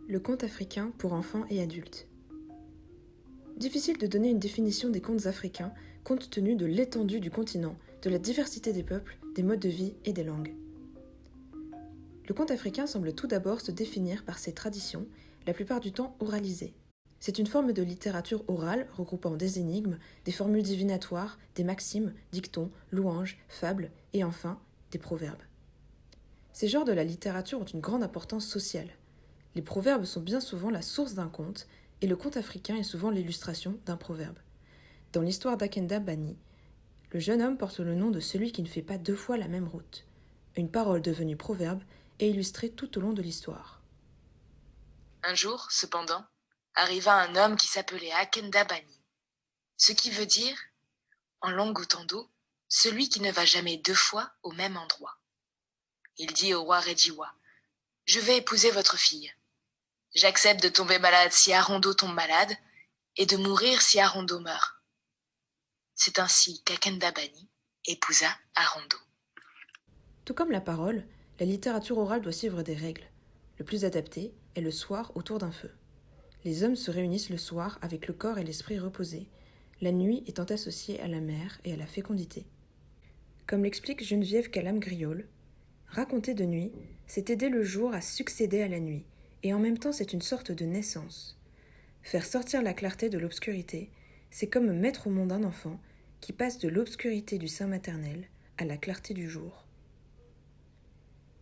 Le conte africain pour enfants et adultes. Difficile de donner une définition des contes africains compte tenu de l'étendue du continent, de la diversité des peuples, des modes de vie et des langues. Le conte africain semble tout d'abord se définir par ses traditions, la plupart du temps oralisées. C'est une forme de littérature orale regroupant des énigmes, des formules divinatoires, des maximes, dictons, louanges, fables et enfin des proverbes. Ces genres de la littérature ont une grande importance sociale. Les proverbes sont bien souvent la source d'un conte, et le conte africain est souvent l'illustration d'un proverbe. Dans l'histoire d'Akenda Bani, le jeune homme porte le nom de celui qui ne fait pas deux fois la même route. Une parole devenue proverbe est illustrée tout au long de l'histoire. Un jour, cependant, arriva un homme qui s'appelait Akenda Bani, ce qui veut dire, en langue Otando, celui qui ne va jamais deux fois au même endroit. Il dit au roi Rejiwa, « Je vais épouser votre fille. J'accepte de tomber malade si Arondo tombe malade et de mourir si Arondo meurt. » C'est ainsi qu'Akenda Bani épousa Arondo. Tout comme la parole, la littérature orale doit suivre des règles. Le plus adapté est le soir autour d'un feu. Les hommes se réunissent le soir avec le corps et l'esprit reposés, la nuit étant associée à la mer et à la fécondité. Comme l'explique Geneviève Calam-Griaule, raconter de nuit, c'est aider le jour à succéder à la nuit, et en même temps c'est une sorte de naissance. Faire sortir la clarté de l'obscurité, c'est comme mettre au monde un enfant qui passe de l'obscurité du sein maternel à la clarté du jour.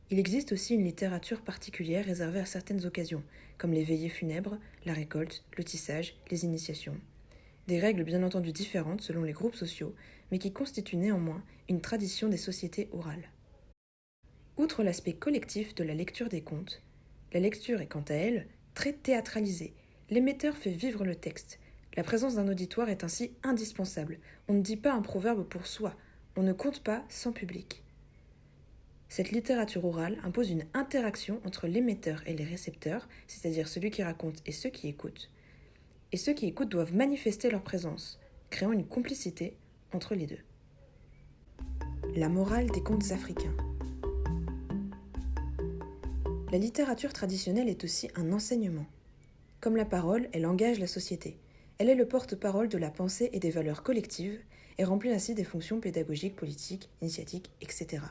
Il existe aussi une littérature particulière réservée à certaines occasions, comme les veillées funèbres, la récolte, le tissage, les initiations. Des règles bien entendu différentes selon les groupes sociaux, mais qui constituent néanmoins une tradition des sociétés orales. Outre l'aspect collectif de la lecture des contes, la lecture est quant à elle très théâtralisée. L'émetteur fait vivre le texte. La présence d'un auditoire est ainsi indispensable. On ne dit pas un proverbe pour soi, on ne compte pas sans public. Cette littérature orale impose une interaction entre l'émetteur et les récepteurs, c'est-à-dire celui qui raconte et ceux qui écoutent. Et ceux qui écoutent doivent manifester leur présence, créant une complicité entre les deux. La morale des contes africains. La littérature traditionnelle est aussi un enseignement. Comme la parole, elle engage la société. Elle est le porte-parole de la pensée et des valeurs collectives et remplit ainsi des fonctions pédagogiques, politiques, initiatiques, etc.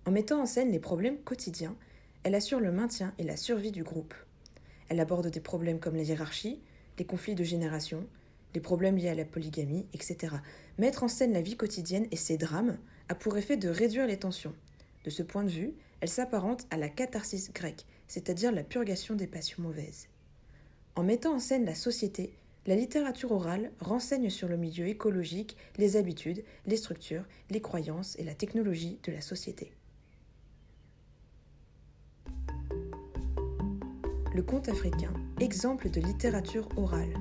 En mettant en scène les problèmes quotidiens, elle assure le maintien et la survie du groupe. Elle aborde des problèmes comme la hiérarchie, les conflits de génération, les problèmes liés à la polygamie, etc. Mettre en scène la vie quotidienne et ses drames a pour effet de réduire les tensions. De ce point de vue, elle s'apparente à la catharsis grecque, c'est-à-dire la purgation des passions mauvaises. En mettant en scène la société, la littérature orale renseigne sur le milieu écologique, les habitudes, les structures, les croyances et la technologie de la société. Le conte africain, exemple de littérature orale.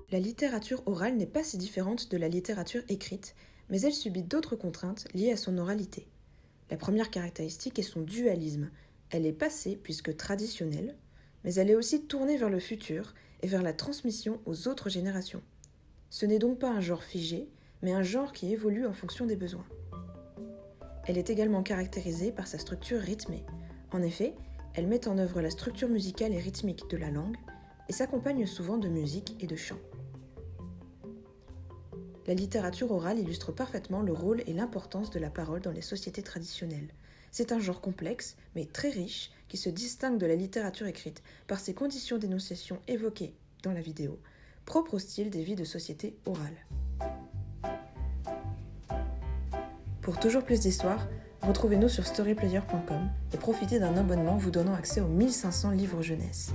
La littérature orale n'est pas si différente de la littérature écrite, mais elle subit d'autres contraintes liées à son oralité. La première caractéristique est son dualisme. Elle est passée puisque traditionnelle, mais elle est aussi tournée vers le futur et vers la transmission aux autres générations. Ce n'est donc pas un genre figé, mais un genre qui évolue en fonction des besoins. Elle est également caractérisée par sa structure rythmée. En effet, elle met en œuvre la structure musicale et rythmique de la langue et s'accompagne souvent de musique et de chant. La littérature orale illustre parfaitement le rôle et l'importance de la parole dans les sociétés traditionnelles. C'est un genre complexe, mais très riche, qui se distingue de la littérature écrite par ses conditions d'énonciation évoquées dans la vidéo, propres au style des vies de société orales. Pour toujours plus d'histoires, retrouvez-nous sur storyplayer.com et profitez d'un abonnement vous donnant accès aux 1500 livres jeunesse.